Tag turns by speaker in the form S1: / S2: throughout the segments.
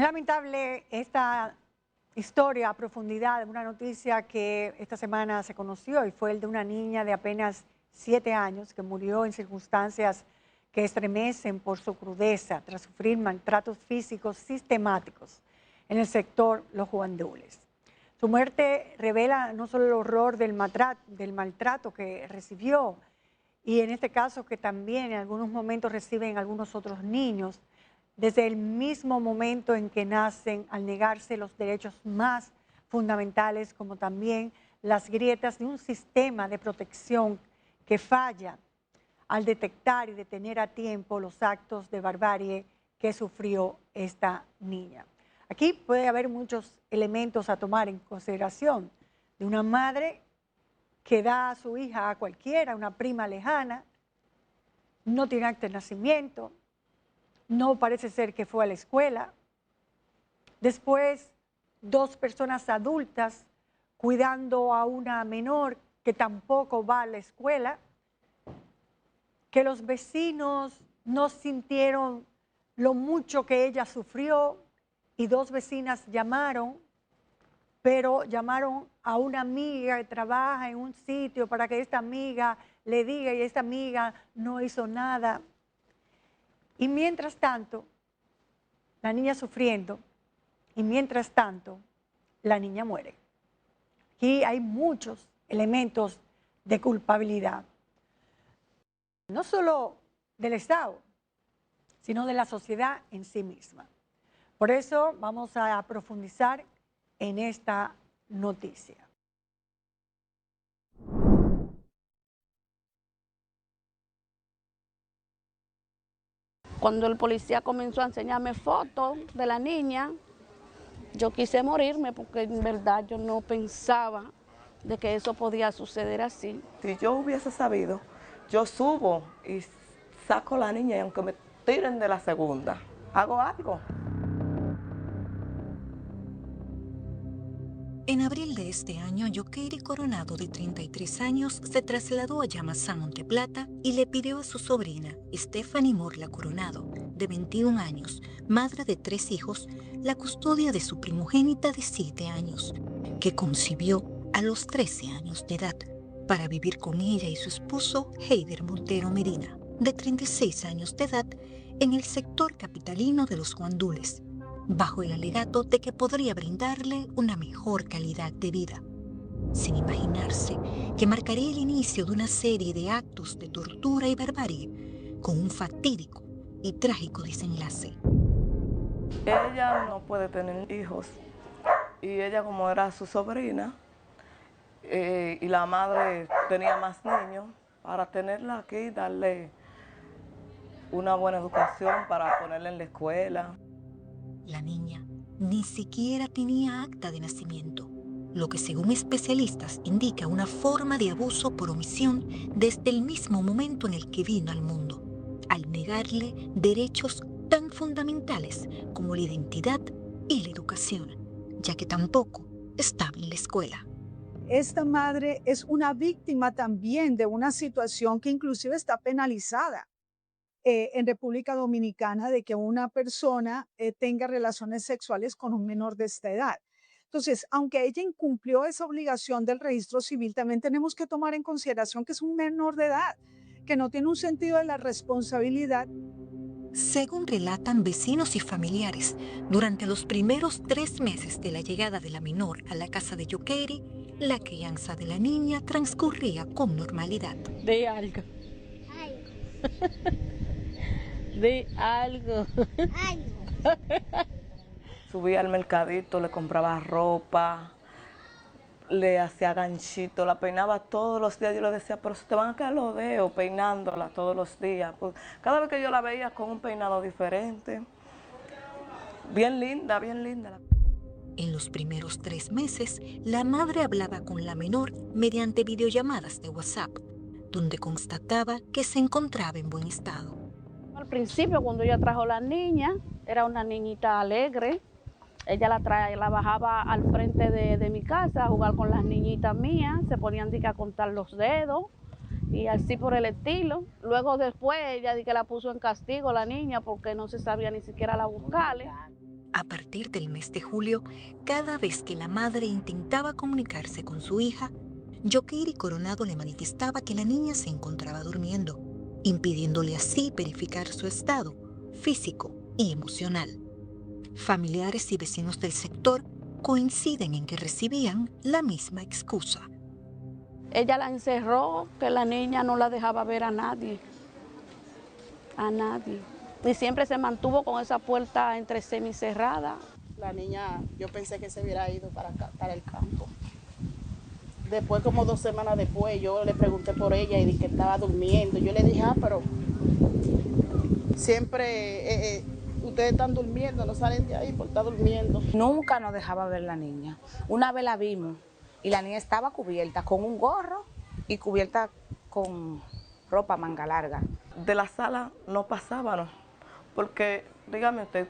S1: Es lamentable esta historia a profundidad de una noticia que esta semana se conoció y fue el de una niña de apenas 7 años que murió en circunstancias que estremecen por su crudeza tras sufrir maltratos físicos sistemáticos en el sector Los Guandules. Su muerte revela no solo el horror del maltrato que recibió y en este caso que también en algunos momentos reciben algunos otros niños, desde el mismo momento en que nacen al negarse los derechos más fundamentales, como también las grietas de un sistema de protección que falla al detectar y detener a tiempo los actos de barbarie que sufrió esta niña. Aquí puede haber muchos elementos a tomar en consideración de una madre que da a su hija a cualquiera, una prima lejana, no tiene acta de nacimiento, no parece ser que fue a la escuela. Después, 2 personas adultas cuidando a una menor que tampoco va a la escuela, que los vecinos no sintieron lo mucho que ella sufrió y 2 vecinas llamaron, pero llamaron a una amiga que trabaja en un sitio para que esta amiga le diga y esta amiga no hizo nada. Y mientras tanto, la niña sufriendo y mientras tanto, la niña muere. Aquí hay muchos elementos de culpabilidad, no solo del Estado, sino de la sociedad en sí misma. Por eso vamos a profundizar en esta noticia.
S2: Cuando el policía comenzó a enseñarme fotos de la niña, yo quise morirme porque en verdad yo no pensaba de que eso podía suceder así.
S3: Si yo hubiese sabido, yo subo y saco a la niña y aunque me tiren de la segunda, hago algo.
S4: En abril de este año, Yokeiri Coronado, de 33 años, se trasladó a Yamasá, Monteplata, y le pidió a su sobrina, Stephanie Morla Coronado, de 21 años, madre de 3 hijos, la custodia de su primogénita de 7 años, que concibió a los 13 años de edad, para vivir con ella y su esposo, Heider Montero Medina, de 36 años de edad, en el sector capitalino de Los Guandules, bajo el alegato de que podría brindarle una mejor calidad de vida, sin imaginarse que marcaría el inicio de una serie de actos de tortura y barbarie con un fatídico y trágico desenlace.
S3: Ella no puede tener hijos y ella, como era su sobrina y la madre tenía más niños, para tenerla aquí y darle una buena educación para ponerla en la escuela.
S4: La niña ni siquiera tenía acta de nacimiento, lo que según especialistas indica una forma de abuso por omisión desde el mismo momento en el que vino al mundo, al negarle derechos tan fundamentales como la identidad y la educación, ya que tampoco estaba en la escuela.
S5: Esta madre es una víctima también de una situación que inclusive está penalizada en República Dominicana, de que una persona tenga relaciones sexuales con un menor de esta edad. Entonces, aunque ella incumplió esa obligación del registro civil, también tenemos que tomar en consideración que es un menor de edad, que no tiene un sentido de la responsabilidad.
S4: Según relatan vecinos y familiares, durante los primeros 3 meses de la llegada de la menor a la casa de Yokeiri, la crianza de la niña transcurría con normalidad.
S2: De algo. De algo.
S3: Subía al mercadito, le compraba ropa, le hacía ganchito, la peinaba todos los días. Yo le decía, pero se te van a quedar los dedos peinándola todos los días. Pues cada vez que yo la veía con un peinado diferente. Bien linda, bien linda.
S4: En los primeros 3 meses, la madre hablaba con la menor mediante videollamadas de WhatsApp, donde constataba que se encontraba en buen estado.
S2: Al principio, cuando ella trajo a la niña, era una niñita alegre. Ella la bajaba al frente de mi casa a jugar con las niñitas mías, se ponían a contar los dedos y así por el estilo. Luego después ella que la puso en castigo la niña porque no se sabía ni siquiera la buscarle.
S4: A partir del mes de julio, cada vez que la madre intentaba comunicarse con su hija, Yokeiri Coronado le manifestaba que la niña se encontraba durmiendo, impidiéndole así verificar su estado físico y emocional. Familiares y vecinos del sector coinciden en que recibían la misma excusa.
S2: Ella la encerró, que la niña no la dejaba ver a nadie. A nadie. Y siempre se mantuvo con esa puerta entre semicerrada.
S6: La niña, yo pensé que se hubiera ido para acá, para el campo. Después, como 2 semanas después, yo le pregunté por ella y dije que estaba durmiendo. Yo le dije, pero siempre ustedes están durmiendo, no salen de ahí por estar durmiendo.
S7: Nunca nos dejaba ver la niña. Una vez la vimos y la niña estaba cubierta con un gorro y cubierta con ropa manga larga.
S3: De la sala no pasábamos, porque dígame usted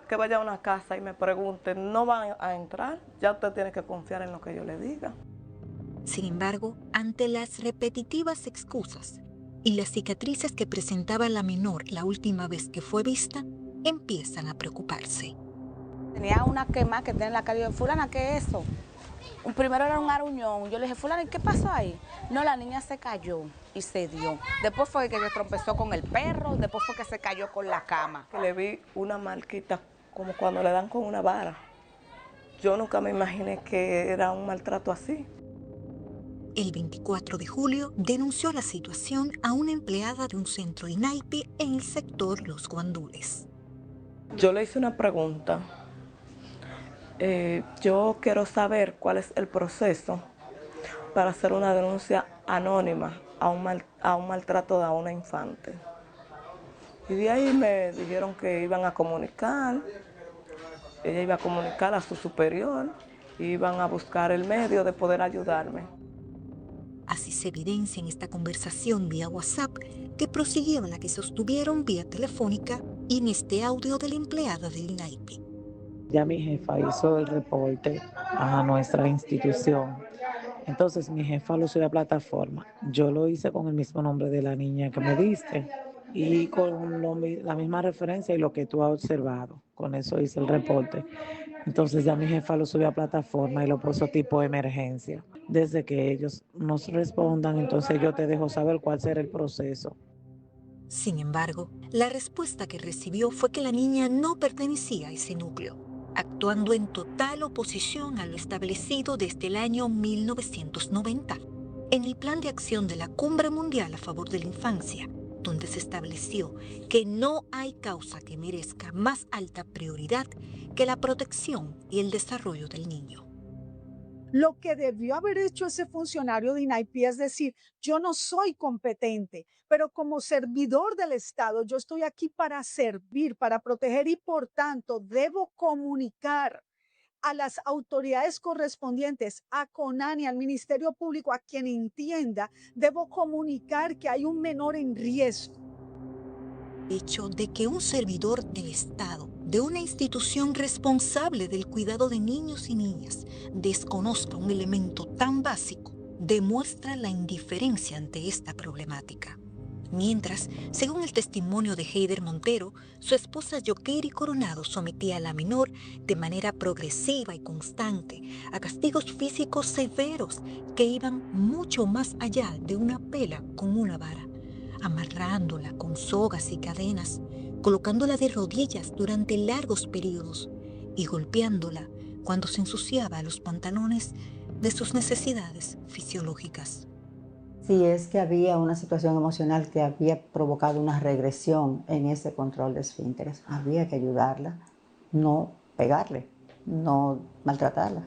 S3: que vaya a una casa y me pregunte, no van a entrar, ya usted tiene que confiar en lo que yo le diga.
S4: Sin embargo, ante las repetitivas excusas y las cicatrices que presentaba la menor la última vez que fue vista, empiezan a preocuparse.
S7: Tenía una quema que tiene en la cara. Fulana, ¿qué es eso? Primero era un aruñón. Yo le dije, Fulana, ¿qué pasó ahí? No, la niña se cayó y se dio. Después fue que tropezó con el perro, después fue que se cayó con la cama.
S3: Le vi una marquita como cuando le dan con una vara. Yo nunca me imaginé que era un maltrato así.
S4: El 24 de julio denunció la situación a una empleada de un centro INAIPI en el sector Los Guandules.
S3: Yo le hice una pregunta. Yo quiero saber cuál es el proceso para hacer una denuncia anónima a un maltrato a una infante. Y de ahí me dijeron que iban a comunicar, ella iba a comunicar a su superior y iban a buscar el medio de poder ayudarme.
S4: Así se evidencia en esta conversación vía WhatsApp que prosiguió la que sostuvieron vía telefónica y en este audio de la empleada del INAIPI.
S8: Ya mi jefa hizo el reporte a nuestra institución. Entonces mi jefa lo subió a plataforma. Yo lo hice con el mismo nombre de la niña que me diste y con la misma referencia y lo que tú has observado. Con eso hice el reporte. Entonces ya mi jefa lo subió a plataforma y lo puso tipo emergencia. Desde que ellos nos respondan, entonces yo te dejo saber cuál será el proceso.
S4: Sin embargo, la respuesta que recibió fue que la niña no pertenecía a ese núcleo, actuando en total oposición a lo establecido desde el año 1990, en el Plan de Acción de la Cumbre Mundial a favor de la Infancia, donde se estableció que no hay causa que merezca más alta prioridad que la protección y el desarrollo del niño.
S5: Lo que debió haber hecho ese funcionario de INAIPI es decir, yo no soy competente, pero como servidor del Estado, yo estoy aquí para servir, para proteger y por tanto debo comunicar a las autoridades correspondientes, a CONANI, al Ministerio Público, a quien entienda, debo comunicar que hay un menor en riesgo.
S4: Hecho de que un servidor del Estado, de una institución responsable del cuidado de niños y niñas, desconozca un elemento tan básico, demuestra la indiferencia ante esta problemática. Mientras, según el testimonio de Heider Montero, su esposa Yokeiri Coronado sometía a la menor de manera progresiva y constante a castigos físicos severos que iban mucho más allá de una pela con una vara, amarrándola con sogas y cadenas, colocándola de rodillas durante largos periodos y golpeándola cuando se ensuciaba los pantalones de sus necesidades fisiológicas.
S9: Si es que había una situación emocional que había provocado una regresión en ese control de esfínteres, había que ayudarla, no pegarle, no maltratarla.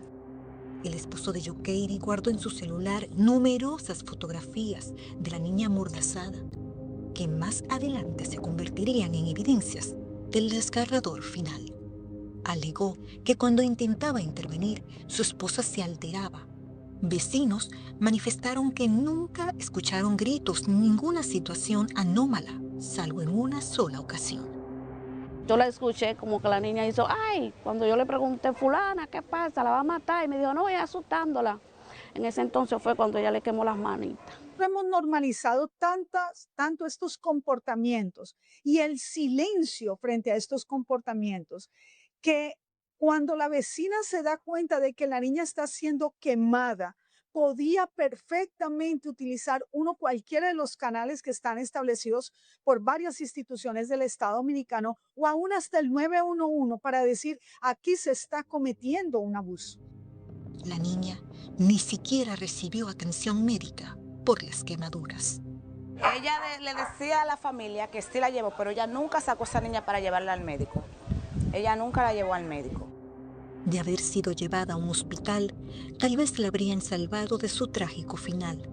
S4: El esposo de Yokeiri guardó en su celular numerosas fotografías de la niña amordazada, que más adelante se convertirían en evidencias del desgarrador final. Alegó que cuando intentaba intervenir, su esposa se alteraba. Vecinos manifestaron que nunca escucharon gritos ni ninguna situación anómala, salvo en una sola ocasión.
S2: Yo la escuché como que la niña hizo, ay, cuando yo le pregunté, fulana, ¿qué pasa? ¿La va a matar? Y me dijo, no, voy asustándola. En ese entonces fue cuando ella le quemó las manitas.
S5: Hemos normalizado tanto estos comportamientos y el silencio frente a estos comportamientos que cuando la vecina se da cuenta de que la niña está siendo quemada, podía perfectamente utilizar cualquiera de los canales que están establecidos por varias instituciones del Estado Dominicano o aún hasta el 911 para decir, aquí se está cometiendo un abuso.
S4: La niña ni siquiera recibió atención médica por las quemaduras.
S7: Ella le decía a la familia que sí la llevó, pero ella nunca sacó a esa niña para llevarla al médico. Ella nunca la llevó al médico.
S4: De haber sido llevada a un hospital, tal vez la habrían salvado de su trágico final,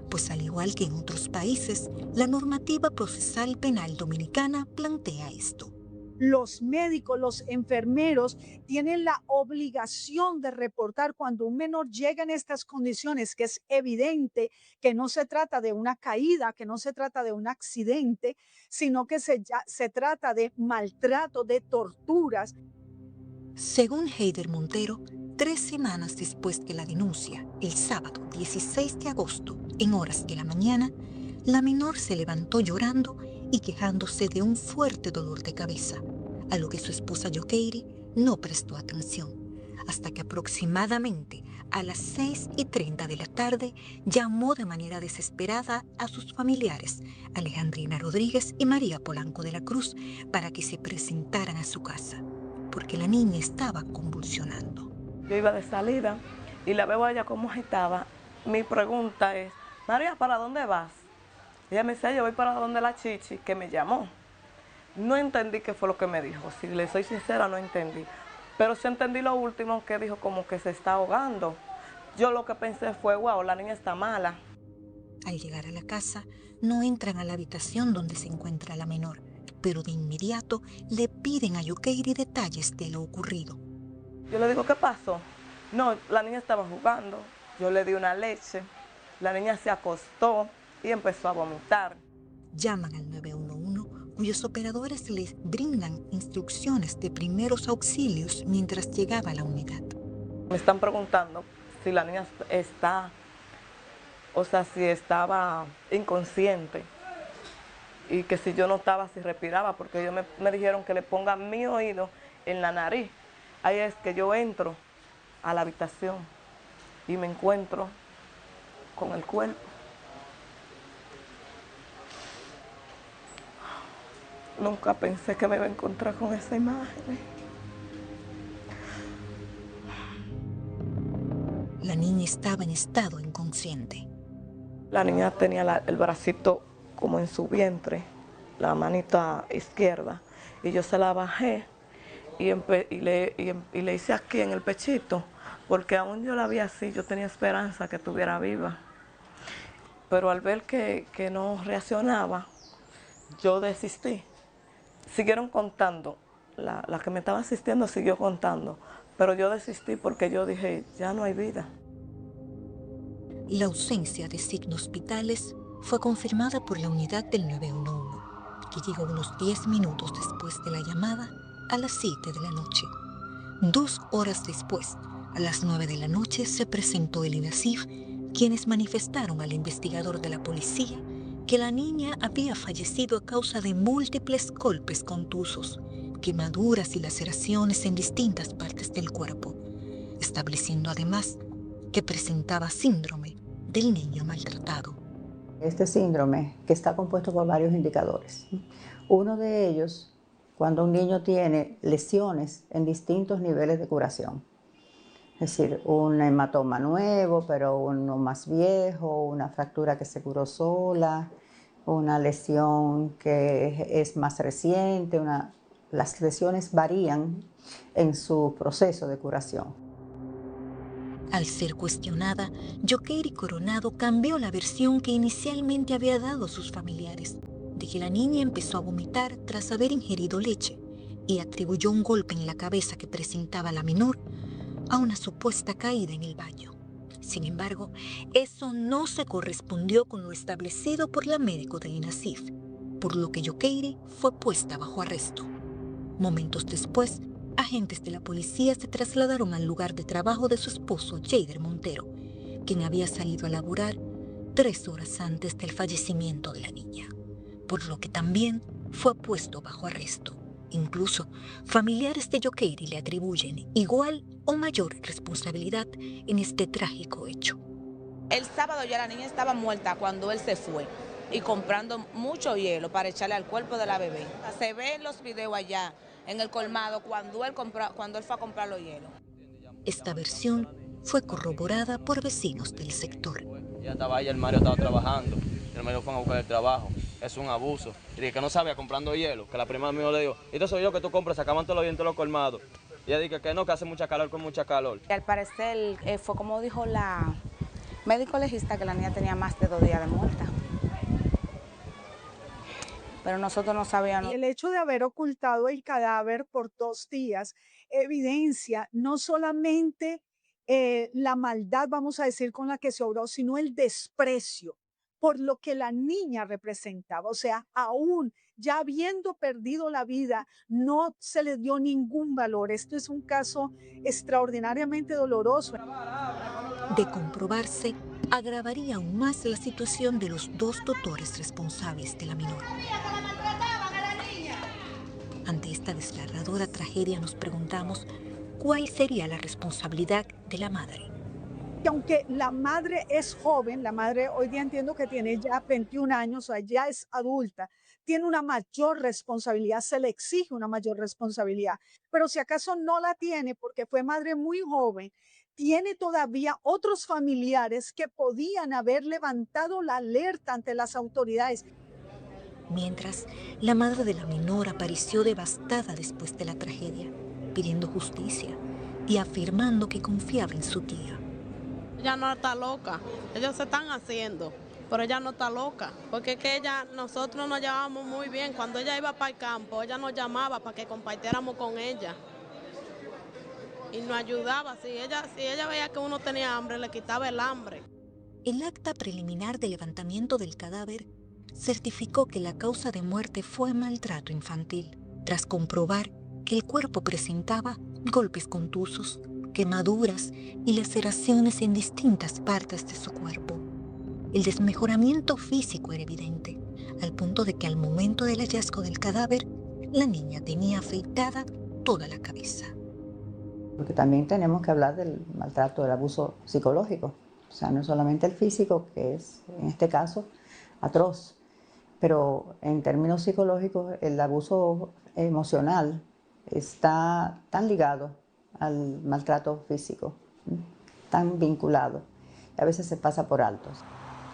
S4: pues al igual que en otros países, la normativa procesal penal dominicana plantea esto.
S5: Los médicos, los enfermeros tienen la obligación de reportar cuando un menor llega en estas condiciones, que es evidente que no se trata de una caída, que no se trata de un accidente, sino que se trata de maltrato, de torturas.
S4: Según Heider Montero, 3 semanas después de la denuncia, el sábado 16 de agosto, en horas de la mañana, la menor se levantó llorando y quejándose de un fuerte dolor de cabeza, a lo que su esposa Yokeiri no prestó atención, hasta que aproximadamente a las 6:30 de la tarde llamó de manera desesperada a sus familiares, Alejandrina Rodríguez y María Polanco de la Cruz, para que se presentaran a su casa, porque la niña estaba convulsionando.
S3: Yo iba de salida y la veo a ella como estaba. Mi pregunta es, María, ¿para dónde vas? Ella me decía, yo voy para donde la Chichi, que me llamó. No entendí qué fue lo que me dijo. Si le soy sincera, no entendí. Pero sí entendí lo último, que dijo como que se está ahogando. Yo lo que pensé fue, wow, la niña está mala.
S4: Al llegar a la casa, no entran a la habitación donde se encuentra la menor, pero de inmediato le piden a Yokeiri detalles de lo ocurrido.
S3: Yo le digo, ¿qué pasó? No, la niña estaba jugando. Yo le di una leche. La niña se acostó y empezó a vomitar.
S4: Llaman al 911, cuyos operadores les brindan instrucciones de primeros auxilios mientras llegaba a la unidad.
S3: Me están preguntando si la niña está, o sea, si estaba inconsciente y que si yo no estaba, si respiraba, porque ellos me dijeron que le ponga mi oído en la nariz. Ahí es que yo entro a la habitación y me encuentro con el cuerpo. Nunca pensé que me iba a encontrar con esa imagen.
S4: La niña estaba en estado inconsciente.
S3: La niña tenía el bracito como en su vientre, la manita izquierda, y yo se la bajé y le hice aquí en el pechito, porque aún yo la vi así, yo tenía esperanza que estuviera viva. Pero al ver que no reaccionaba, yo desistí. Siguieron contando, la que me estaba asistiendo siguió contando, pero yo desistí porque yo dije, ya no hay vida.
S4: La ausencia de signos vitales fue confirmada por la unidad del 911, que llegó unos 10 minutos después de la llamada a las 7 de la noche. 2 horas después, a las 9 de la noche, se presentó el INASIF, quienes manifestaron al investigador de la policía que la niña había fallecido a causa de múltiples golpes contusos, quemaduras y laceraciones en distintas partes del cuerpo, estableciendo además que presentaba síndrome del niño maltratado.
S9: Este síndrome, que está compuesto por varios indicadores. Uno de ellos, cuando un niño tiene lesiones en distintos niveles de curación. Es decir, un hematoma nuevo, pero uno más viejo, una fractura que se curó sola, una lesión que es más reciente. Las lesiones varían en su proceso de curación.
S4: Al ser cuestionada, Yokeiri Coronado cambió la versión que inicialmente había dado a sus familiares, de que la niña empezó a vomitar tras haber ingerido leche, y atribuyó un golpe en la cabeza que presentaba la menor a una supuesta caída en el baño. Sin embargo, eso no se correspondió con lo establecido por la médico del INASIF, por lo que Yokeiri fue puesta bajo arresto. Momentos después, agentes de la policía se trasladaron al lugar de trabajo de su esposo, Heider Montero, quien había salido a laborar 3 horas antes del fallecimiento de la niña, por lo que también fue puesto bajo arresto. Incluso, familiares de Yokeiri le atribuyen igual o mayor responsabilidad en este trágico hecho.
S7: El sábado ya la niña estaba muerta cuando él se fue y comprando mucho hielo para echarle al cuerpo de la bebé. Se ve en los videos allá en el colmado cuando él fue a comprar los hielos.
S4: Esta versión fue corroborada por vecinos del sector.
S10: Ya estaba allá, el Mario estaba trabajando, el Mario fue a buscar el trabajo. Es un abuso. Y dije que no sabía comprando hielo, que la prima mía le dijo, esto soy yo que tú compras, sacaban todos los dientes los colmados. Y ella dije que no, que hace mucha calor con mucha calor.
S7: Y al parecer fue como dijo la médico legista, que la niña tenía más de 2 días de muerta. Pero nosotros no sabíamos.
S5: Y el hecho de haber ocultado el cadáver por 2 días evidencia no solamente la maldad, vamos a decir, con la que se obró, sino el desprecio por lo que la niña representaba. O sea, aún ya habiendo perdido la vida, no se le dio ningún valor. Esto es un caso extraordinariamente doloroso.
S4: De comprobarse, agravaría aún más la situación de los 2 tutores responsables de la menor. Ante esta desgarradora tragedia nos preguntamos cuál sería la responsabilidad de la madre.
S5: Y aunque la madre es joven, la madre hoy día entiendo que tiene ya 21 años, o sea, ya es adulta, tiene una mayor responsabilidad, se le exige una mayor responsabilidad. Pero si acaso no la tiene porque fue madre muy joven, tiene todavía otros familiares que podían haber levantado la alerta ante las autoridades.
S4: Mientras, la madre de la menor apareció devastada después de la tragedia, pidiendo justicia y afirmando que confiaba en su tía.
S11: Ella no está loca, ellos se están haciendo, pero ella no está loca, porque es que nosotros nos llevábamos muy bien. Cuando ella iba para el campo, ella nos llamaba para que compartiéramos con ella y nos ayudaba. Si ella veía que uno tenía hambre, le quitaba el hambre.
S4: El acta preliminar de levantamiento del cadáver certificó que la causa de muerte fue maltrato infantil, tras comprobar que el cuerpo presentaba golpes contusos, quemaduras y laceraciones en distintas partes de su cuerpo. El desmejoramiento físico era evidente, al punto de que al momento del hallazgo del cadáver, la niña tenía afeitada toda la cabeza.
S9: Porque también tenemos que hablar del maltrato, del abuso psicológico. O sea, no solamente el físico, que es en este caso atroz, pero en términos psicológicos el abuso emocional está tan ligado al maltrato físico, tan vinculado, y a veces se pasa por alto.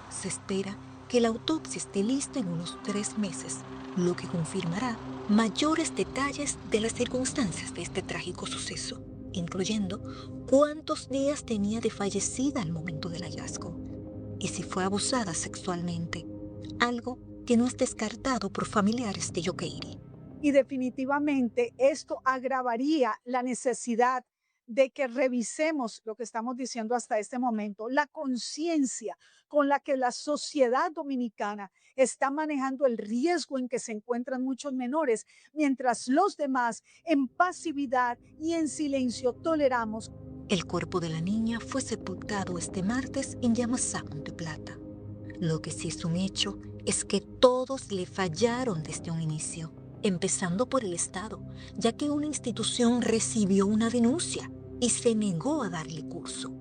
S4: Se espera que la autopsia esté lista en unos 3 meses, lo que confirmará mayores detalles de las circunstancias de este trágico suceso, incluyendo cuántos días tenía de fallecida al momento del hallazgo y si fue abusada sexualmente, algo que no es descartado por familiares de Yokeiri.
S5: Y definitivamente esto agravaría la necesidad de que revisemos lo que estamos diciendo hasta este momento, la conciencia con la que la sociedad dominicana está manejando el riesgo en que se encuentran muchos menores, mientras los demás en pasividad y en silencio toleramos.
S4: El cuerpo de la niña fue sepultado este martes en Yamasá, Monte Plata. Lo que sí es un hecho es que todos le fallaron desde un inicio, empezando por el Estado, ya que una institución recibió una denuncia y se negó a darle curso.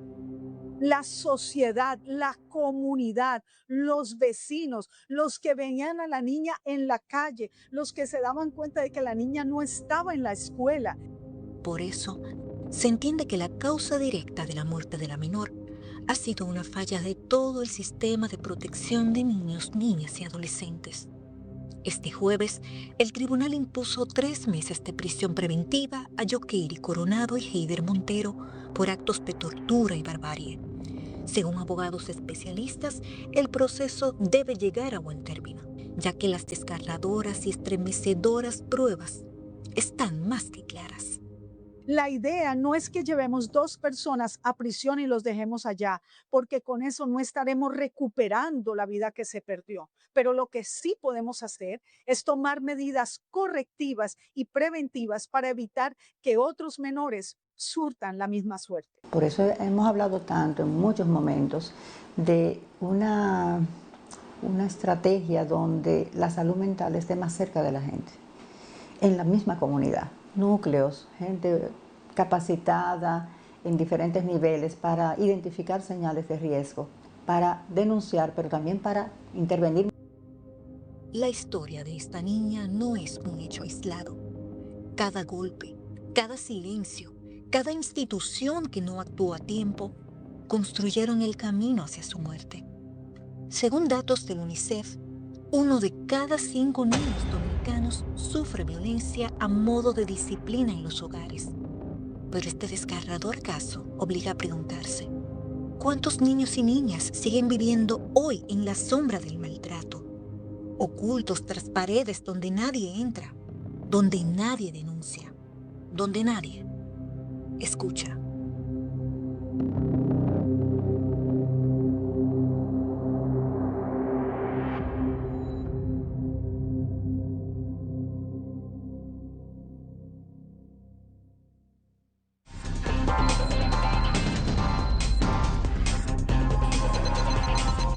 S5: La sociedad, la comunidad, los vecinos, los que veían a la niña en la calle, los que se daban cuenta de que la niña no estaba en la escuela.
S4: Por eso, se entiende que la causa directa de la muerte de la menor ha sido una falla de todo el sistema de protección de niños, niñas y adolescentes. Este jueves, el tribunal impuso 3 meses de prisión preventiva a Yokeiri Coronado y Heider Montero por actos de tortura y barbarie. Según abogados especialistas, el proceso debe llegar a buen término, ya que las desgarradoras y estremecedoras pruebas están más que claras.
S5: La idea no es que llevemos 2 personas a prisión y los dejemos allá, porque con eso no estaremos recuperando la vida que se perdió. Pero lo que sí podemos hacer es tomar medidas correctivas y preventivas para evitar que otros menores surtan la misma suerte.
S9: Por eso hemos hablado tanto en muchos momentos de una estrategia donde la salud mental esté más cerca de la gente. en la misma comunidad, núcleos, gente capacitada en diferentes niveles para identificar señales de riesgo, para denunciar, pero también para intervenir.
S4: La historia de esta niña no es un hecho aislado. Cada golpe, cada silencio, cada institución que no actuó a tiempo, construyeron el camino hacia su muerte. Según datos del UNICEF, 1 de cada 5 niños dominicanos sufre violencia a modo de disciplina en los hogares. Pero este desgarrador caso obliga a preguntarse, ¿cuántos niños y niñas siguen viviendo hoy en la sombra del maltrato? Ocultos tras paredes donde nadie entra, donde nadie denuncia, donde nadie escucha.